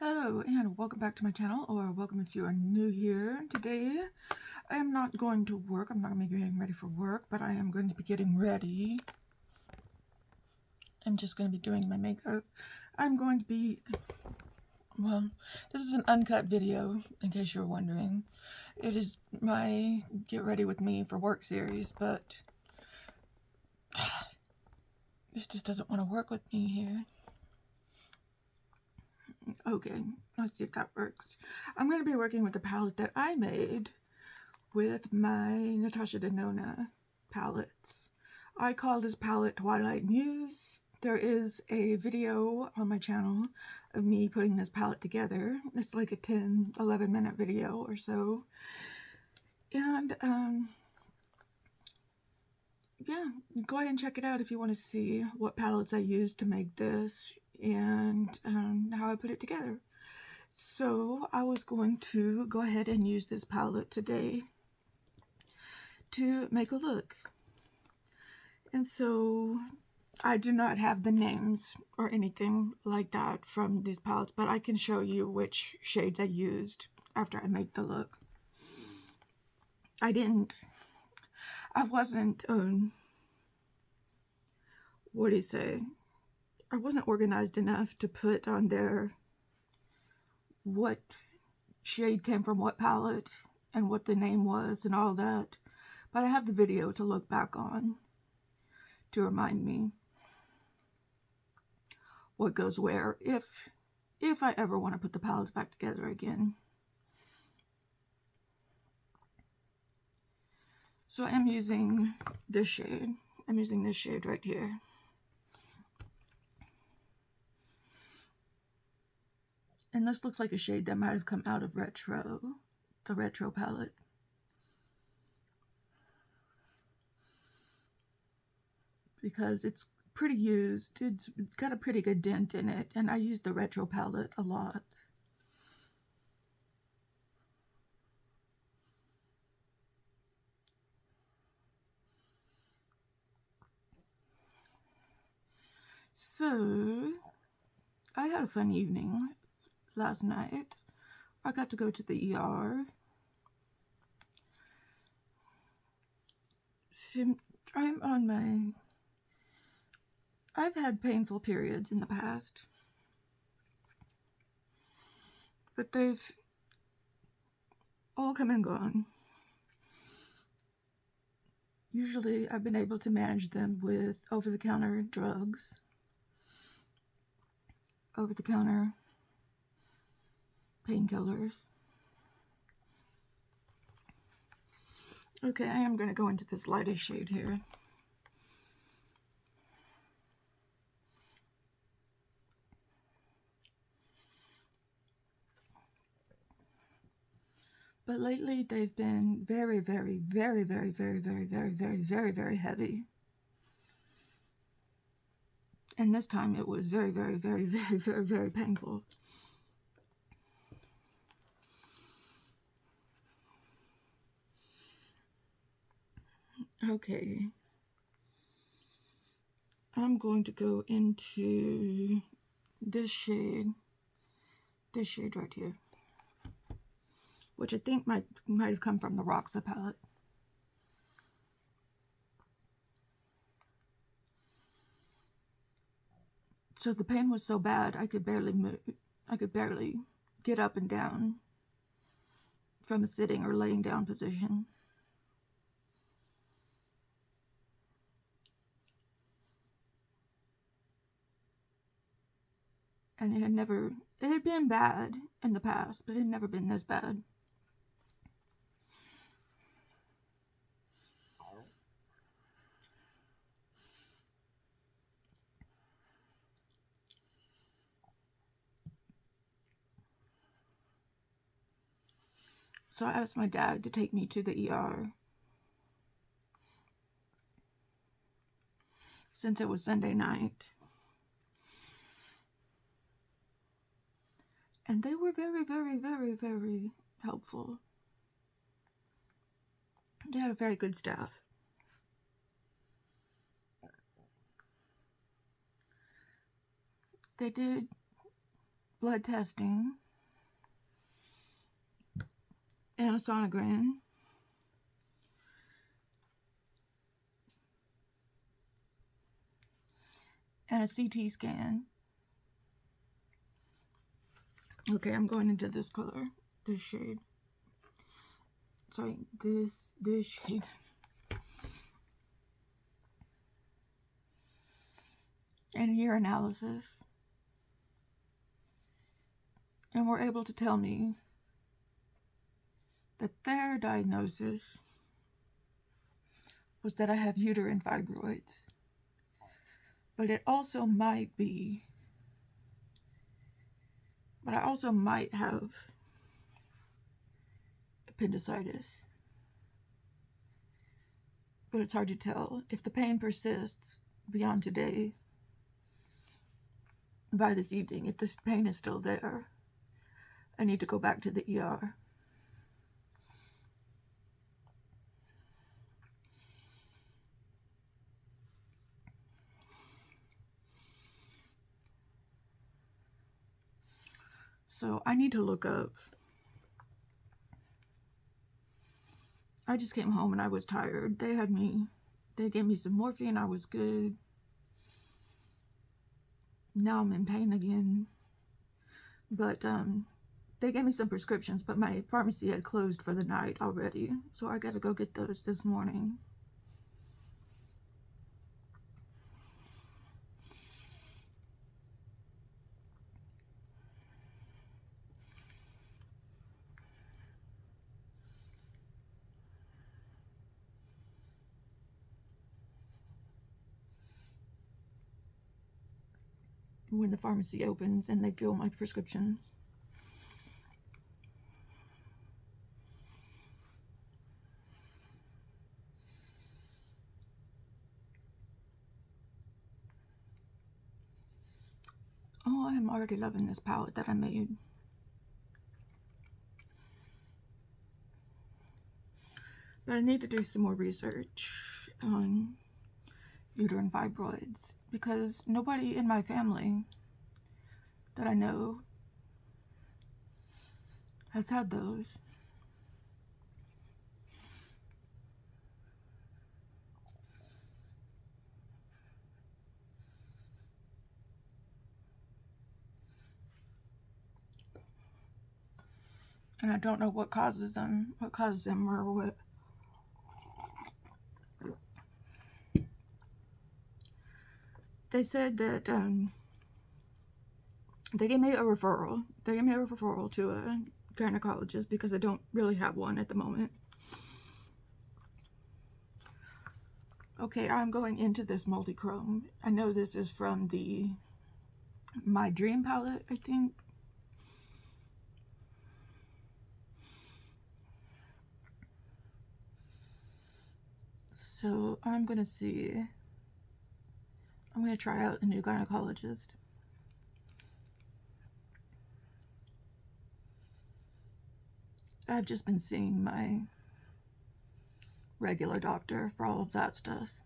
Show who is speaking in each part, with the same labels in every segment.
Speaker 1: Hello and welcome back to my channel, or welcome if you are new here. Today I am not going to work. I'm not going to be getting ready for work, but I am going to be getting ready. I'm just going to be doing my makeup. I'm going to be, well, this is an uncut video in case you're wondering. It is my get ready with me for work series, but this just doesn't want to work with me here. Okay, let's see if that works. I'm going to be working with the palette that I made with my Natasha Denona palettes. I call this palette Twilight Muse. There is a video on my channel of me putting this palette together. It's like a 10-11 minute video or so. And yeah, go ahead and check it out if you want to see what palettes I used to make this and how I put it together. So I was going to go ahead and use this palette today to make a look. And so I do not have the names or anything like that from these palettes, but I can show you which shades I used after I make the look. I wasn't, what do you say? I wasn't organized enough to put on there what shade came from what palette and what the name was and all that. But I have the video to look back on to remind me what goes where if I ever want to put the palettes back together again. So I am using this shade. I'm using this shade right here. And this looks like a shade that might have come out of Retro, the Retro palette. Because it's pretty used. It's got a pretty good dent in it, and I use the Retro palette a lot. So I had a fun evening last night. I got to go to the ER. I've had painful periods in the past, but they've all come and gone. Usually I've been able to manage them with over-the-counter drugs, over-the-counter painkillers. Okay, I am going to go into this lightest shade here. But lately they've been very, very, very, very, very, very, very, very, very, very heavy. And this time it was very, very, very, very, very, very painful. Okay. I'm going to go into this shade right here, which I think might have come from the Roxa palette. So the pain was so bad I could barely move. I could barely get up and down from a sitting or laying down position. And it had been bad in the past, but it had never been this bad. So I asked my dad to take me to the ER since it was Sunday night. And they were very, very, very, very helpful. They had a very good staff. They did blood testing, and a sonogram, and a CT scan. Okay, I'm going into this color, this shade. Sorry, this shade. And hair analysis. And were able to tell me that their diagnosis was that I have uterine fibroids. But it also might be, but I also might have appendicitis. But it's hard to tell. If the pain persists beyond today, by this evening, if this pain is still there, I need to go back to the ER. So I need to look up. I just came home and I was tired. They gave me some morphine. I was good. Now I'm in pain again. But they gave me some prescriptions, but my pharmacy had closed for the night already. So I gotta go get those this morning. When the pharmacy opens and they fill my prescription. Oh, I'm already loving this palette that I made. But I need to do some more research on uterine fibroids because nobody in my family that I know has had those. And I don't know what causes them or what. They said that they gave me a referral. They gave me a referral to a gynecologist because I don't really have one at the moment. Okay, I'm going into this multi-chrome. I know this is from the My Dream palette, I think. So I'm gonna see. I'm gonna try out a new gynecologist. I've just been seeing my regular doctor for all of that stuff.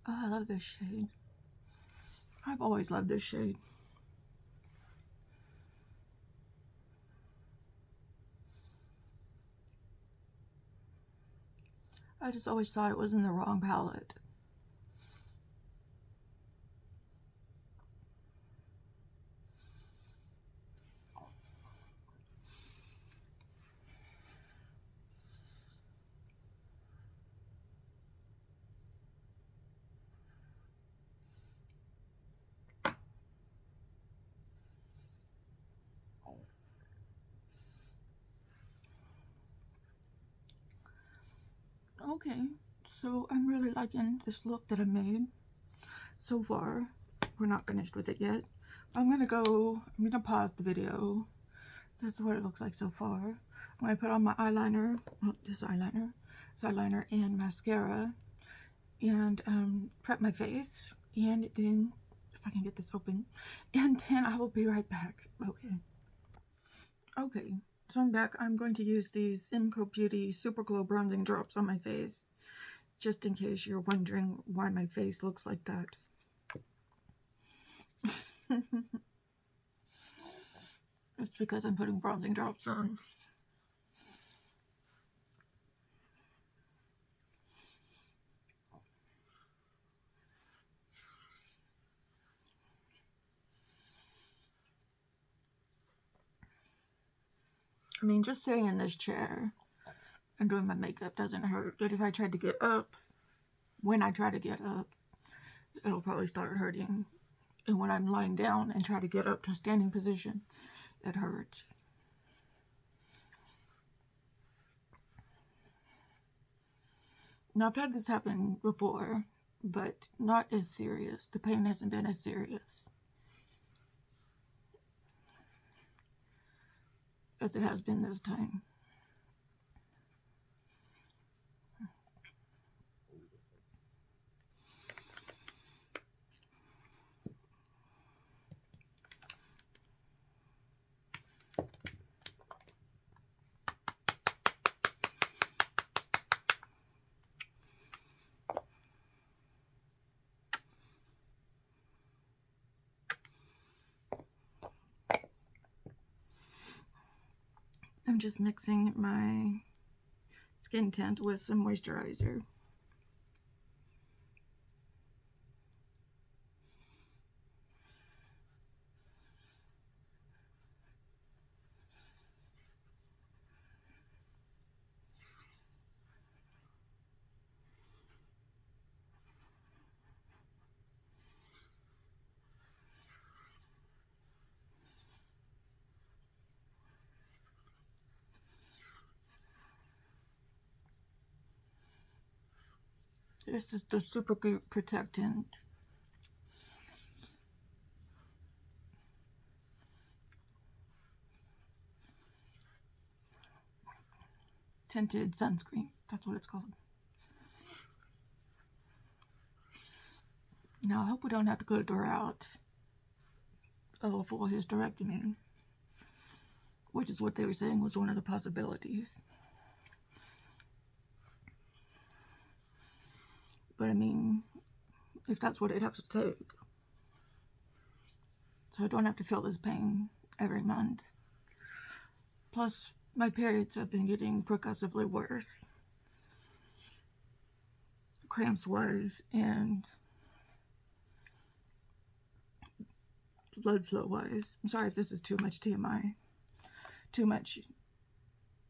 Speaker 1: Oh, I love this shade. I've always loved this shade. I just always thought it was in the wrong palette. Okay, so I'm really liking this look that I made so far. We're not finished with it yet. I'm gonna pause the video This is what it looks like so far. I'm going to put on my eyeliner, this eyeliner and mascara, and prep my face, and then, if I can get this open, and then I will be right back. Okay, so I'm back. I'm going to use these MCoBeauty Super Glow Bronzing Drops on my face, just in case you're wondering why my face looks like that. It's because I'm putting bronzing drops on. I mean, just sitting in this chair and doing my makeup doesn't hurt, but if I tried to get up, when I try to get up, it'll probably start hurting. And when I'm lying down and try to get up to a standing position, it hurts. Now, I've had this happen before, but not as serious. The pain hasn't been as serious as it has been this time. I'm just mixing my skin tint with some moisturizer. This is the Supergoop Protectint. Tinted sunscreen. That's what it's called. Now, I hope we don't have to go the route of a full hysterectomy, which is what they were saying was one of the possibilities. But I mean, if that's what it'd have to take, so I don't have to feel this pain every month. Plus, my periods have been getting progressively worse, cramps wise and blood flow wise. I'm sorry if this is too much TMI,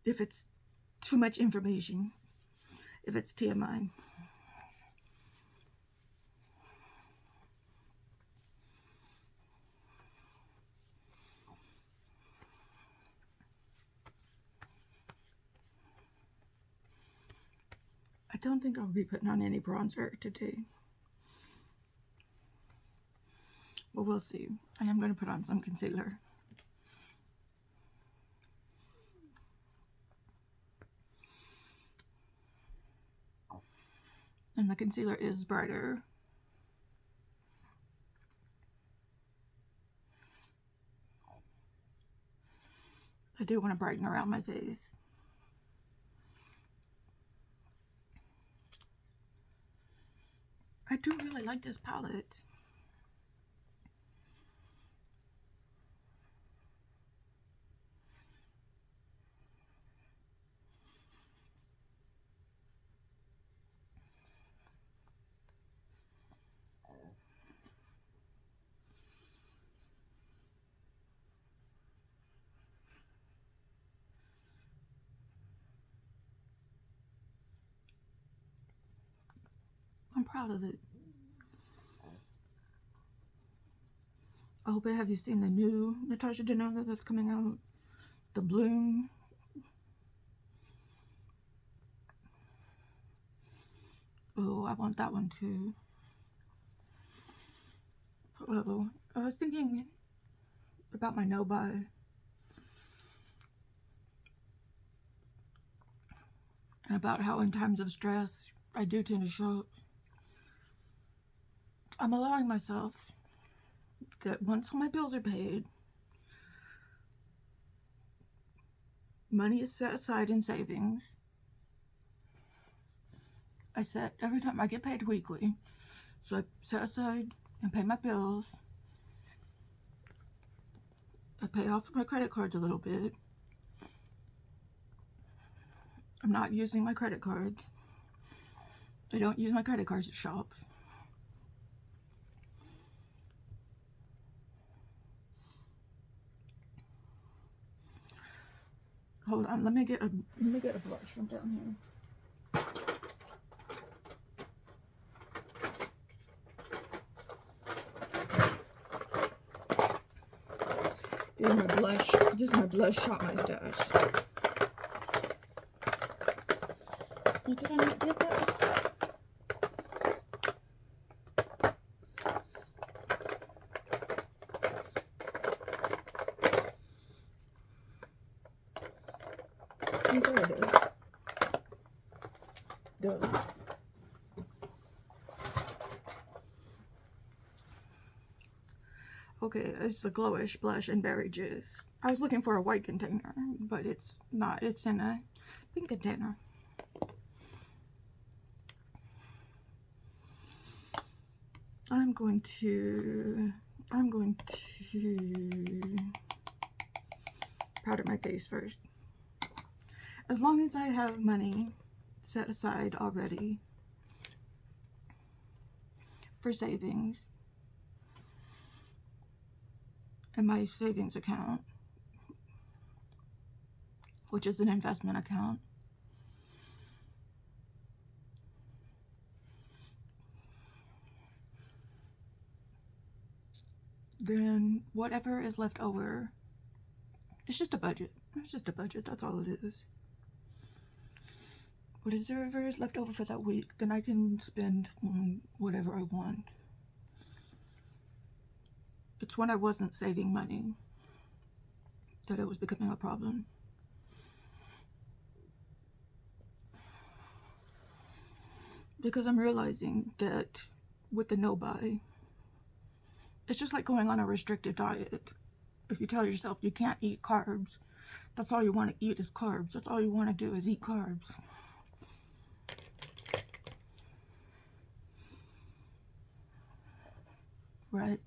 Speaker 1: if it's too much information, if it's TMI. I don't think I'll be putting on any bronzer today, but we'll see. I am going to put on some concealer. And the concealer is brighter. I do want to brighten around my face. I do really like this palette. I'm proud of it. I hope have you seen the new Natasha Denona that's coming out? The Bloom. Oh, I want that one too. Oh, I was thinking about my no-buy. and about how in times of stress I do tend to shop. I'm allowing myself that once all my bills are paid, money is set aside in savings. I set every time I get paid weekly, so I set aside and pay my bills. I pay off my credit cards a little bit. I'm not using my credit cards. I don't use my credit cards at shops. Hold on, let me get a blush from down here. This is my blush shot my stash. What, did I not get that? Oh, there it is. Duh. Okay, it's the Glowish blush and berry juice. I was looking for a white container, but it's not. It's in a pink container. I'm going to powder my face first. As long as I have money set aside already for savings in my savings account, which is an investment account, then whatever is left over, it's just a budget. It's just a budget, that's all it is. Whatever is left over for that week, then I can spend on whatever I want. It's when I wasn't saving money that it was becoming a problem. Because I'm realizing that with the no-buy, it's just like going on a restricted diet. If you tell yourself you can't eat carbs, that's all you want to eat is carbs. That's all you want to do is eat carbs. Right?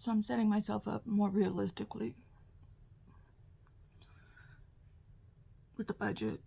Speaker 1: So I'm setting myself up more realistically with the budget.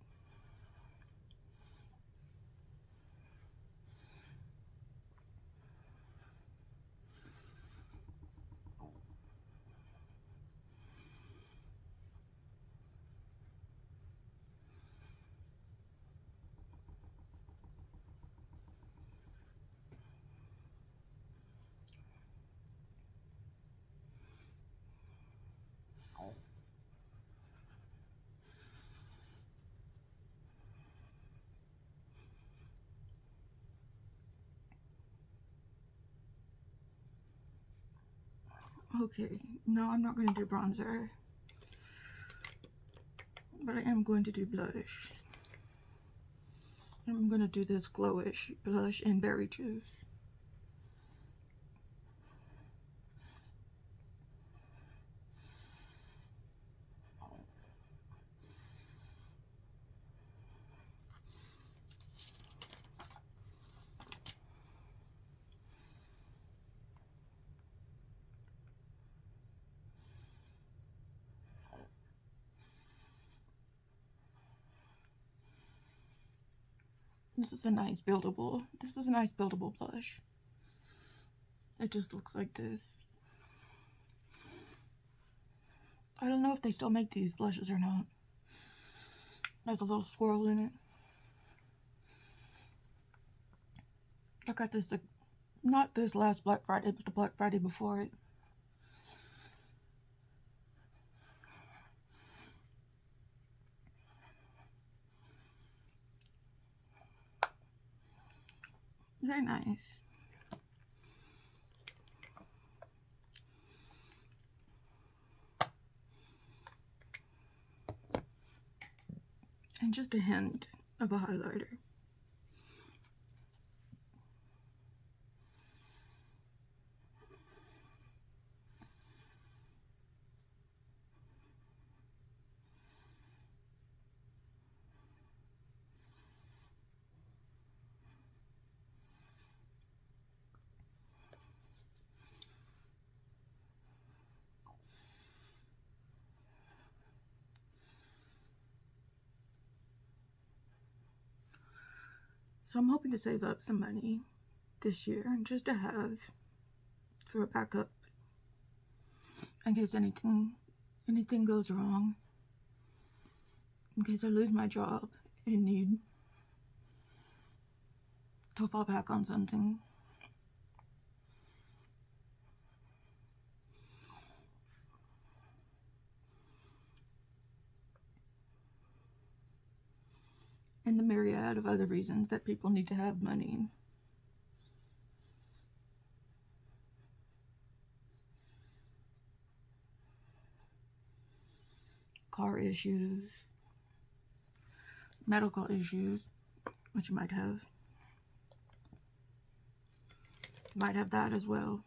Speaker 1: Okay, no, I'm not going to do bronzer, but I am going to do blush. I'm going to do this Glowish blush and berry juice. This is a nice buildable blush. It just looks like this. I don't know if they still make these blushes or not. There's a little swirl in it. I got this, not this last Black Friday, but the Black Friday before it. Very nice. And just a hint of a highlighter. So I'm hoping to save up some money this year just to have for a backup in case anything goes wrong, in case I lose my job and need to fall back on something. And the myriad of other reasons that people need to have money. Car issues, medical issues, which you might have. Might have that as well.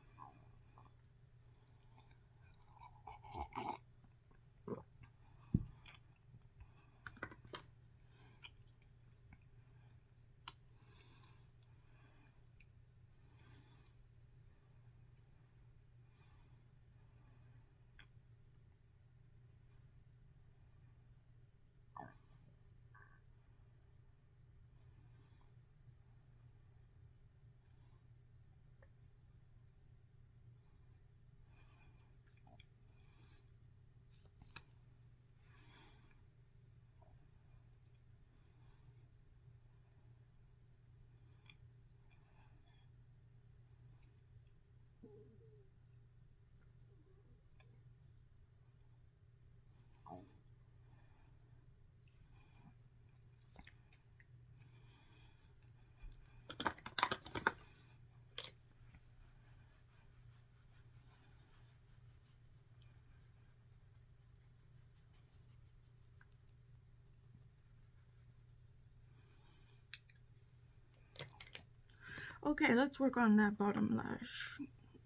Speaker 1: Okay, let's work on that bottom lash.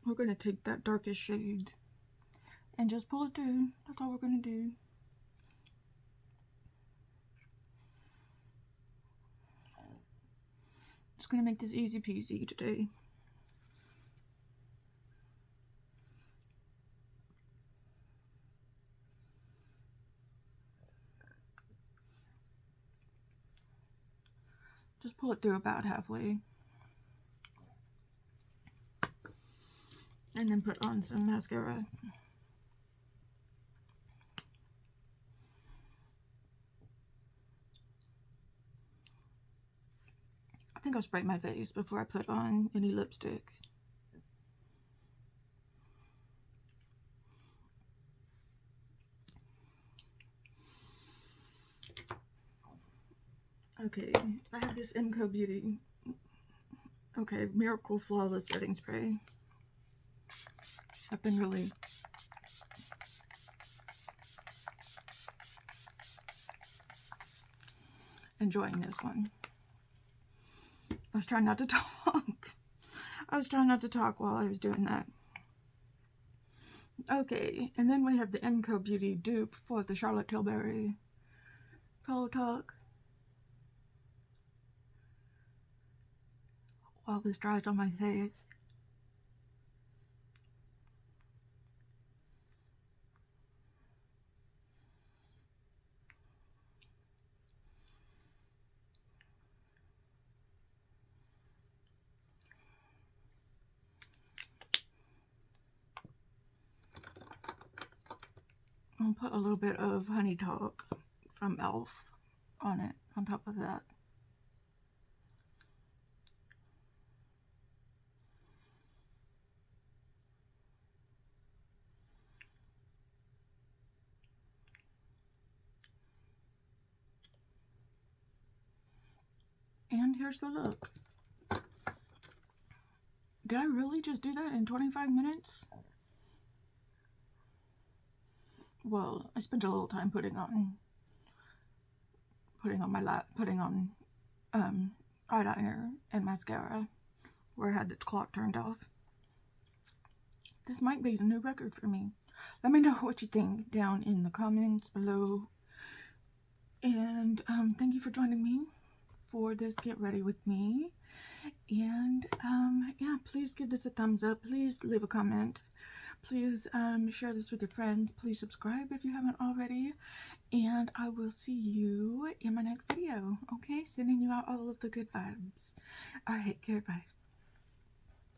Speaker 1: We're going to take that darkest shade and just pull it through. That's all we're going to do. Just going to make this easy peasy today. Just pull it through about halfway. And then put on some mascara. I think I'll spray my face before I put on any lipstick. Okay, I have this MCoBeauty, Miracle Flawless Setting Spray. I've been really enjoying this one. I was trying not to talk. I was trying not to talk while I was doing that. Okay, and then we have the MCoBeauty dupe for the Charlotte Tilbury Color Talk. While this dries on my face. I'll put a little bit of Honey Talk from e.l.f. on it, on top of that. And here's the look. Did I really just do that in 25 minutes? Well, I spent a little time putting on eyeliner and mascara where I had the clock turned off. This might be a new record for me. Let me know what you think down in the comments below. And thank you for joining me for this Get Ready With Me. And yeah, please give this a thumbs up. Please leave a comment. Please share this with your friends. Please subscribe if you haven't already. And I will see you in my next video. Okay, sending you out all of the good vibes. All right, goodbye.